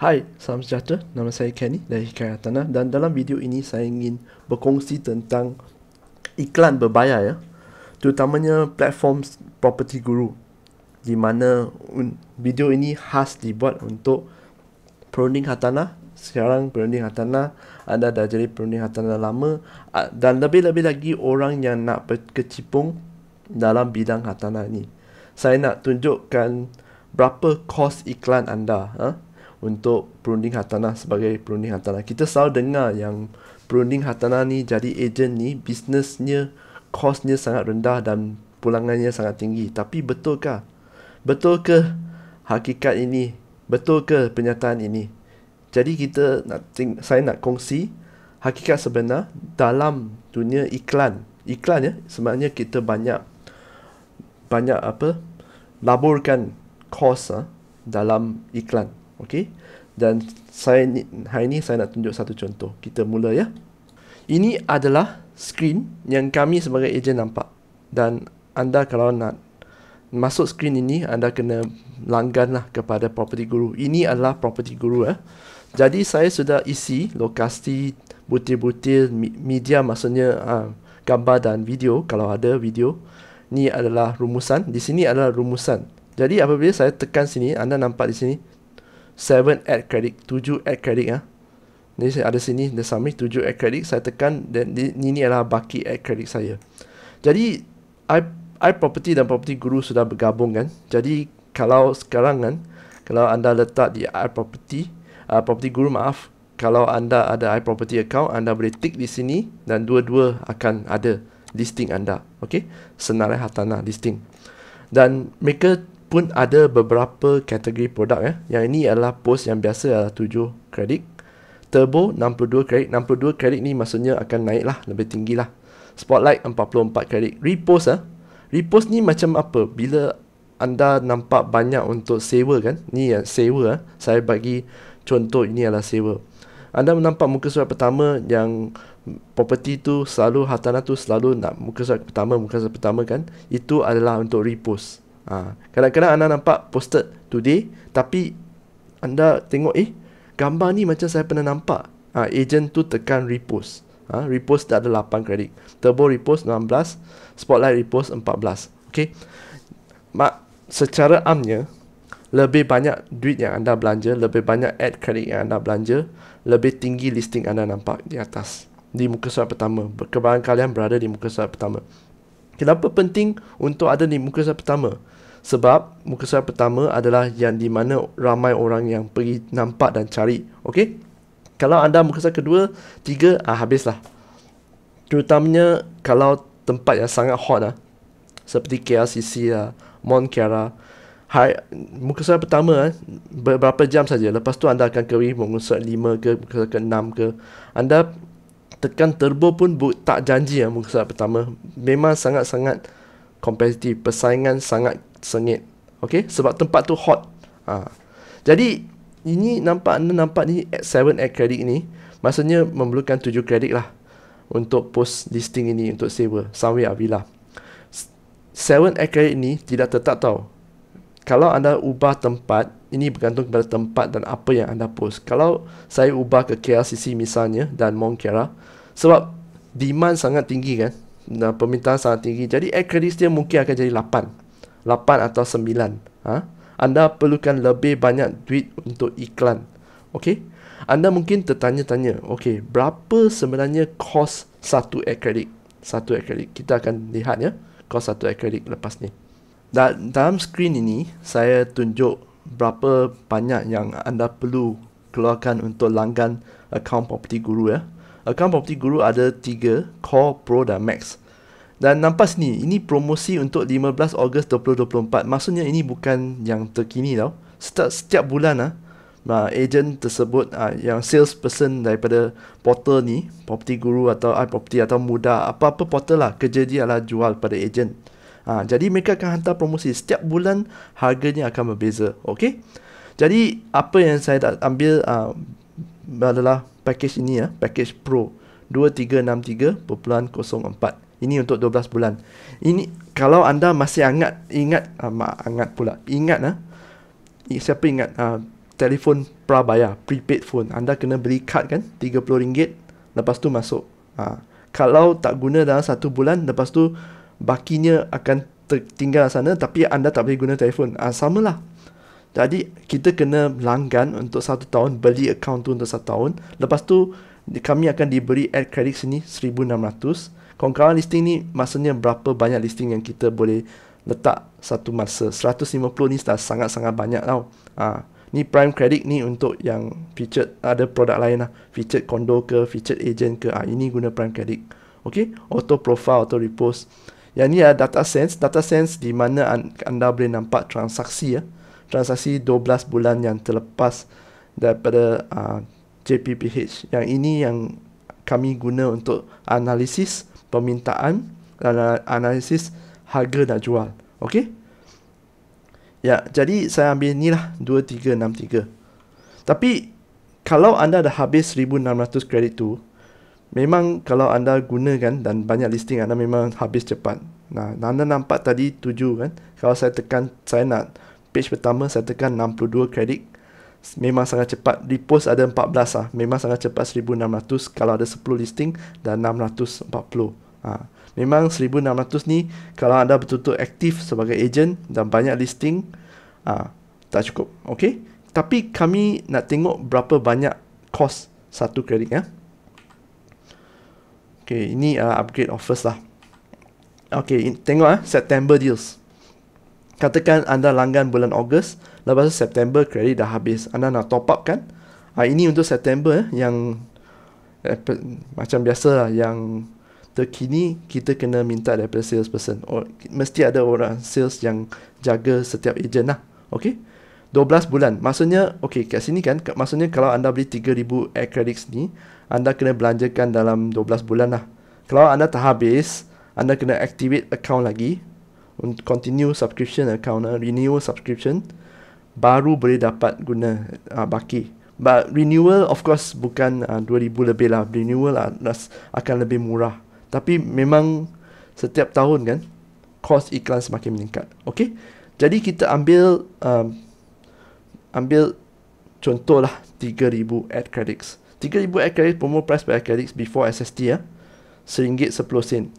Hai, salam sejahtera. Nama saya Kenny dari Hikayat Hartanah dan dalam video ini saya ingin berkongsi tentang iklan berbayar ya. Terutamanya platform Property Guru di mana video ini khas dibuat untuk perunding hartanah. Sekarang perunding hartanah, anda dah jadi perunding hartanah lama dan lebih-lebih lagi orang yang nak berkecimpung dalam bidang hartanah ini. Saya nak tunjukkan berapa kos iklan anda untuk perunding hartanah sebagai perunding hartanah. Kita selalu dengar yang perunding hartanah ni jadi ejen ni bisnesnya kosnya sangat rendah dan pulangannya sangat tinggi. Tapi betulkah? Betulkah hakikat ini? Betulkah pernyataan ini? Jadi saya nak kongsi hakikat sebenar dalam dunia iklan. Iklan ya, sebenarnya kita banyak laburkan kos dalam iklan. Okey. Dan hari ini saya nak tunjuk satu contoh. Kita mula ya. Ini adalah skrin yang kami sebagai ejen nampak. Dan anda kalau nak masuk skrin ini, anda kena langganlah kepada Property Guru. Ini adalah Property Guru Jadi saya sudah isi lokasi butir-butir media, maksudnya gambar dan video. Kalau ada video, ini adalah rumusan. Di sini adalah rumusan. Jadi apabila saya tekan sini, anda nampak di sini 7 add credit, 7 add credit Jadi saya ada sini the summary 7 add credit. Saya tekan dan ini adalah baki add credit saya. Jadi iProperty dan Property Guru sudah bergabung kan. Jadi kalau sekarang kan, kalau anda letak di iProperty, Property Guru maaf, kalau anda ada iProperty account, anda boleh tick di sini dan dua-dua akan ada listing anda. Okey, senarai hartanah listing. Dan mereka pun ada beberapa kategori produk ya. Yang ini adalah post yang biasa adalah 7 kredit. Turbo 62 kredit. 62 kredit ni maksudnya akan naik lah, lebih tinggi lah. Spotlight 44 kredit. Repost Repost ni macam apa? Bila anda nampak banyak untuk sewa kan. Ni yang sewa Saya bagi contoh, ini adalah sewa. Anda menampak muka surat pertama yang property tu selalu, hartanah tu selalu nak muka surat pertama kan. Itu adalah untuk repost. Kadang-kadang anda nampak posted today, tapi anda tengok gambar ni macam saya pernah nampak. Agent tu tekan repost. Repost dah ada 8 kredit. Turbo repost 16, Spotlight repost 14. Okey. Secara amnya, lebih banyak duit yang anda belanja, lebih banyak ad credit yang anda belanja, lebih tinggi listing anda nampak di atas, di muka surat pertama. Kebanyakan kalian berada di muka surat pertama. Kenapa penting untuk ada di muka surat pertama? Sebab muka surat pertama adalah yang di mana ramai orang yang pergi nampak dan cari. Okey? Kalau anda muka surat kedua, tiga, habislah. Terutamanya kalau tempat yang sangat hot seperti KLCC Mont Kiara. Muka surat pertama beberapa jam saja. Lepas tu anda akan pergi muka surat 5 ke, muka surat 6 ke. Anda tekan turbo pun tak janji muka surat pertama. Memang sangat-sangat kompetitif, persaingan sangat sengit. Okey, sebab tempat tu hot. Jadi ini anda nampak ni 7 add credit ni, maksudnya memerlukan 7 kredit lah untuk post listing ini untuk sewa Sunway Avila. 7 add credit ni tidak tetap tau. Kalau anda ubah tempat, ini bergantung kepada tempat dan apa yang anda post. Kalau saya ubah ke KLCC misalnya dan Mont Kiara, sebab demand sangat tinggi kan, dan permintaan sangat tinggi, jadi add credit dia mungkin akan jadi 8 atau 9. Anda perlukan lebih banyak duit untuk iklan. Okey? Anda mungkin tertanya-tanya, okey, berapa sebenarnya kos satu ad credit? Satu ad credit. Kita akan lihat ya, kos satu ad credit lepas ni. Dalam skrin ini, saya tunjuk berapa banyak yang anda perlu keluarkan untuk langgan akaun Property Guru ya. Akaun Property Guru ada 3, Core, Pro dan Max. Dan nampak sini, ini promosi untuk 15 Ogos 2024. Maksudnya ini bukan yang terkini tau. Setiap bulan agent tersebut, yang salesperson daripada portal ni, Property Guru atau iProperty atau Mudah, apa-apa portal lah, kerja dia adalah jual pada agent. Jadi mereka akan hantar promosi. Setiap bulan harganya akan berbeza. Okey. Jadi apa yang saya dah ambil adalah package ini package Pro 2363.04. Ini untuk 12 bulan. Ini kalau anda masih ingat siapa ingat telefon prabayar, prepaid phone. Anda kena beli kad kan, RM30, lepas tu masuk. Kalau tak guna dalam 1 bulan, lepas tu bakinya akan tertinggal sana, tapi anda tak boleh guna telefon. Samalah. Jadi kita kena langgan untuk 1 tahun, beli akaun tu untuk 1 tahun. Lepas tu kami akan diberi ad credit sini 1,600. Kawan-kawan, listing ni maksudnya berapa banyak listing yang kita boleh letak satu masa. 150 ni dah sangat-sangat banyak tau. Ni prime credit ni untuk yang featured, ada produk lain lah, featured condo ke, featured agent ke, ini guna prime credit. Okay, auto profile, auto repost. Yang ni ada data sense di mana anda boleh nampak transaksi ya. Transaksi 12 bulan yang terlepas daripada JPPH. Yang ini yang kami guna untuk analisis permintaan dan analisis harga nak jual. Okey? Ya, jadi saya ambil ni lah 2363. Tapi kalau anda dah habis 1600 kredit tu, memang kalau anda gunakan dan banyak listing, anda memang habis cepat. Nah, anda nampak tadi 7 kan? Kalau saya tekan, saya nak page pertama, saya tekan 62 kredit, memang sangat cepat. Repost ada 14 lah, memang sangat cepat 1600 kalau ada 10 listing dan 640. Memang 1600 ni kalau anda betul-betul aktif sebagai agent dan banyak listing, tak cukup. Okay, tapi kami nak tengok berapa banyak cost satu kredit ya. Okay, ini upgrade offers lah. Okay, tengok September deals. Katakan anda langgan bulan Ogos, lepas tu September kredit dah habis, anda nak top up kan. Ini untuk September yang macam biasa lah, yang terkini kita kena minta daripada salesperson. Mesti ada orang sales yang jaga setiap agent lah. Okay, 12 bulan. Maksudnya, okay, kat sini kan, maksudnya kalau anda beli 3,000 air credits ni, anda kena belanjakan dalam 12 bulan lah. Kalau anda tak habis, anda kena activate account lagi, continue subscription account, renew subscription, baru boleh dapat guna baki. But renewal of course bukan 2,000 lebih lah. Renewal akan lebih murah. Tapi memang setiap tahun kan, cost iklan semakin meningkat. Okay, jadi kita ambil contoh lah 3,000 ad credits. 3,000 ad credits, promo price per ad credits before SST ya, RM1.10.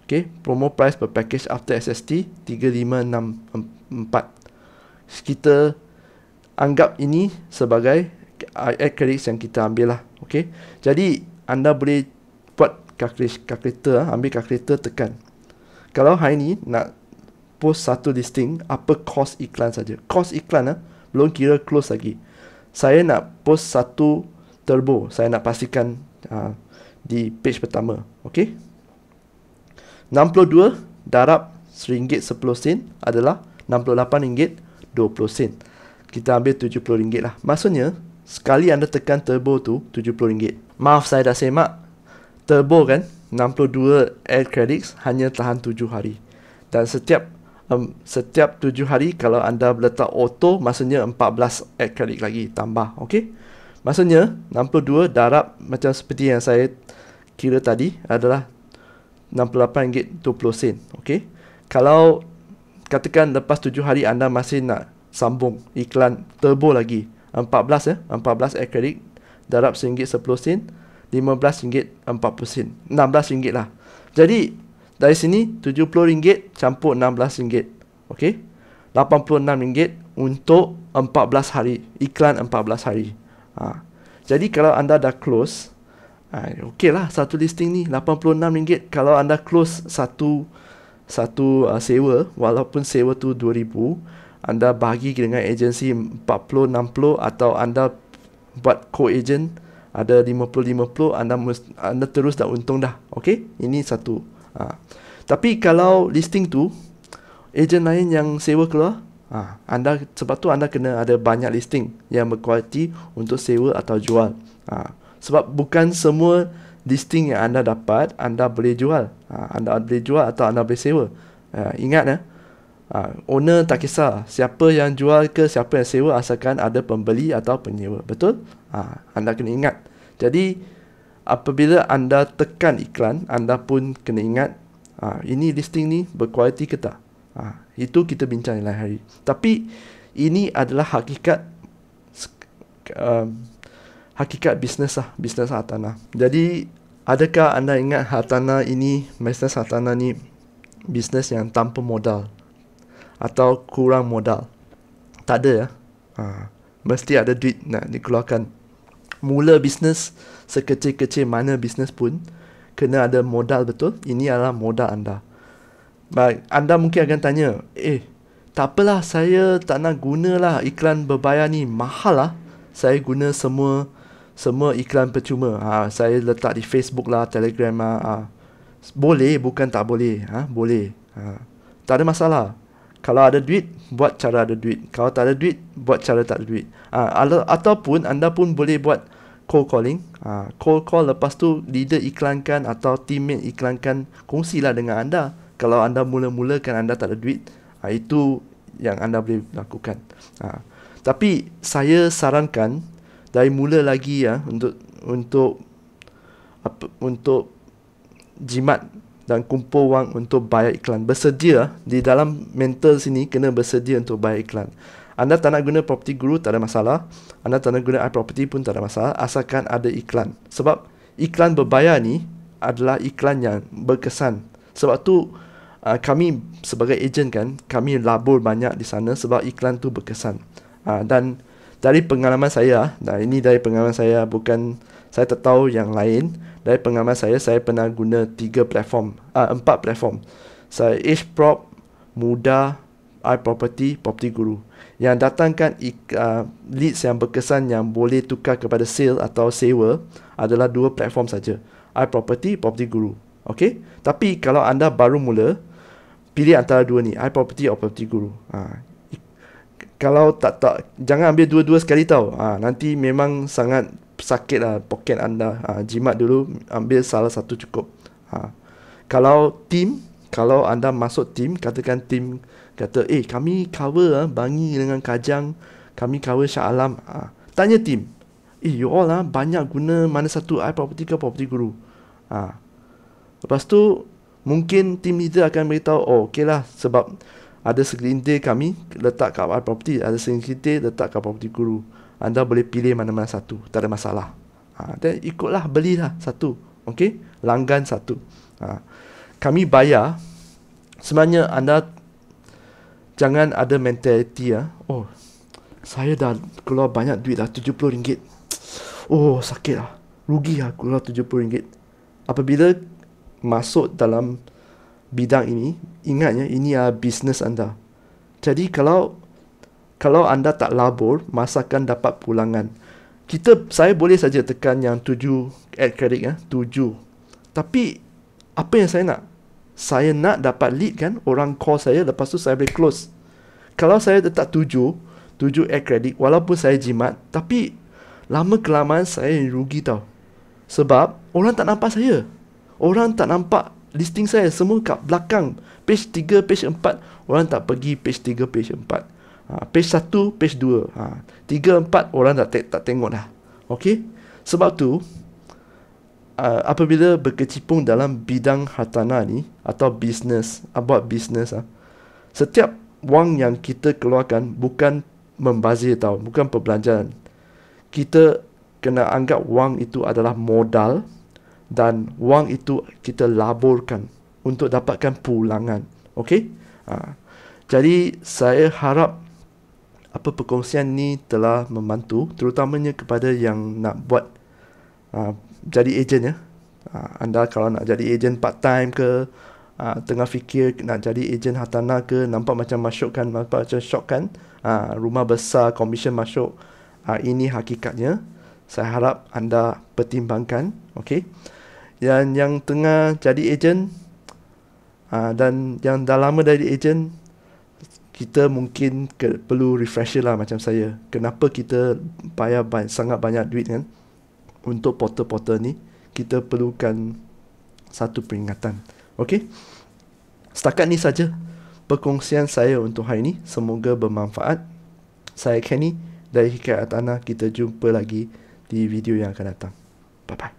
Okay, promo price per package after SST 3,564. Kita anggap ini sebagai ad credits yang kita ambil lah. Okay, jadi anda boleh buat calculator, ambil calculator, tekan. Kalau hari ni nak post satu listing, apa cost iklan saja. Cost iklan belum kira close lagi. Saya nak post satu turbo, saya nak pastikan di page pertama. Okay, 62 darab RM1.10 adalah RM68.20. Kita ambil RM70 lah. Maksudnya sekali anda tekan turbo tu RM70. Maaf saya dah semak, turbo kan 62 ad credits hanya tahan 7 hari. Dan setiap 7 hari kalau anda letak auto, maksudnya 14 ad credit lagi tambah. Okey, maksudnya 62 darab macam seperti yang saya kira tadi adalah RM68.20. Okey, kalau katakan lepas 7 hari anda masih nak sambung iklan turbo lagi, 14 ad credit darab RM1.10, RM15.40, RM16 lah. Jadi dari sini RM70 campur RM16. Okey, RM86 untuk 14 hari, iklan 14 hari. Jadi kalau anda dah close, okey lah, satu listing ni RM86. Kalau anda close satu sewa, walaupun sewa tu RM2,000, anda bahagi dengan agensi 40-60, atau anda buat co-agent ada 50-50, anda terus dah untung dah. Okey, ini satu. Tapi kalau listing tu ejen lain yang sewa keluar, anda, sebab tu anda kena ada banyak listing yang berkualiti untuk sewa atau jual. Sebab bukan semua listing yang anda dapat anda boleh jual. Anda boleh jual atau anda boleh sewa. Ingat owner tak kisah siapa yang jual ke siapa yang sewa, asalkan ada pembeli atau penyewa. Betul? Anda kena ingat. Jadi apabila anda tekan iklan, anda pun kena ingat ini listing ni berkualiti ke tak. Itu kita bincang lain hari. Tapi ini adalah hakikat hakikat bisnes lah, bisnes hartanah. Jadi adakah anda ingat hartanah ini, bisnes hartanah ni bisnes yang tanpa modal atau kurang modal? Tak ada ya. Mesti ada duit nak dikeluarkan. Mula bisnes sekecil-kecil mana bisnes pun kena ada modal betul. Ini adalah modal anda. Baik, anda mungkin akan tanya, tak apalah, saya tak nak gunalah iklan berbayar ni, mahal lah. Saya guna semua iklan percuma. Saya letak di Facebook lah, Telegram lah. Boleh, bukan tak boleh. Boleh. Tak ada masalah. Kalau ada duit, buat cara ada duit. Kalau tak ada duit, buat cara tak ada duit. Ataupun anda pun boleh buat cold calling. Cold call, lepas tu leader iklankan atau teammate iklankan. Kongsilah dengan anda. Kalau anda mula-mula kan anda tak ada duit, itu yang anda boleh lakukan. Tapi saya sarankan dari mula lagi ya, untuk jimat dan kumpul wang untuk bayar iklan. Bersedia, di dalam mental sini kena bersedia untuk bayar iklan. Anda tak nak guna Property Guru, tak ada masalah. Anda tak nak guna iProperty pun tak ada masalah, asalkan ada iklan. Sebab iklan berbayar ni adalah iklan yang berkesan. Sebab tu kami sebagai ejen kan, kami labur banyak di sana sebab iklan tu berkesan. Dan dari pengalaman saya, ini dari pengalaman saya, bukan saya tak tahu yang lain. Dari pengalaman saya pernah guna 4 platform. Saya Ageprop, Mudah, iProperty, Property Guru. Yang datangkan leads yang berkesan yang boleh tukar kepada sale atau sewa adalah 2 platform saja, iProperty, Property Guru. Okey? Tapi kalau anda baru mula, pilih antara 2 ni, iProperty atau Property Guru. Kalau tak jangan ambil dua-dua sekali tau. Nanti memang sangat sakit lah poket anda. Jimat dulu, ambil salah satu cukup. Kalau anda masuk team, katakan team kata, kami cover Bangi dengan Kajang, kami cover Shah Alam. Tanya team, you all banyak guna mana satu, iProperty ke Property Guru? Lepas tu mungkin team leader akan beritahu, okey lah, sebab ada segelintir kami letak kat iProperty, ada segelintir letak kat Property Guru. Anda boleh pilih mana-mana satu, tak ada masalah. Dan ikutlah, belilah satu. Okey, langgan satu. Kami bayar. Sebenarnya anda jangan ada mentality saya dah keluar banyak duit dah, RM70. Sakit lah, rugi lah keluar RM70. Apabila masuk dalam bidang ini, ingatnya ini adalah bisnes anda. Jadi kalau anda tak labur, masa akan dapat pulangan. Saya boleh saja tekan yang 7 ad credit 7. Tapi apa yang saya nak? Saya nak dapat lead kan, orang call saya, lepas tu saya boleh close. Kalau saya letak 7 ad credit, walaupun saya jimat, tapi lama kelamaan saya rugi tau. Sebab orang tak nampak saya. Orang tak nampak listing saya, semua kat belakang. Page 3, page 4, orang tak pergi page 3, page 4. Page 1, page 2. 3, 4, orang tak tengok dah. Okey? Sebab tu, apabila berkecimpung dalam bidang hartanah ni, atau bisnes, buat bisnes, setiap wang yang kita keluarkan bukan membazir tau, bukan perbelanjaan. Kita kena anggap wang itu adalah modal, dan wang itu kita laburkan untuk dapatkan pulangan. Okey? Jadi saya harap perkongsian ni telah membantu, terutamanya kepada yang nak buat jadi ejen ya. Anda kalau nak jadi ejen part time ke, tengah fikir nak jadi ejen hartanah ke, nampak macam masukkan, nampak macam shock kan, rumah besar, komisen masuk, ini hakikatnya. Saya harap anda pertimbangkan. Okey? Yang tengah jadi ejen dan yang dah lama dari ejen, kita mungkin perlu refresher lah macam saya. Kenapa kita bayar sangat banyak duit kan untuk portal-portal ni? Kita perlukan satu peringatan. Okey? Setakat ni saja perkongsian saya untuk hari ini. Semoga bermanfaat. Saya Kenny dari Hikayat Hartanah. Kita jumpa lagi di video yang akan datang. Bye-bye.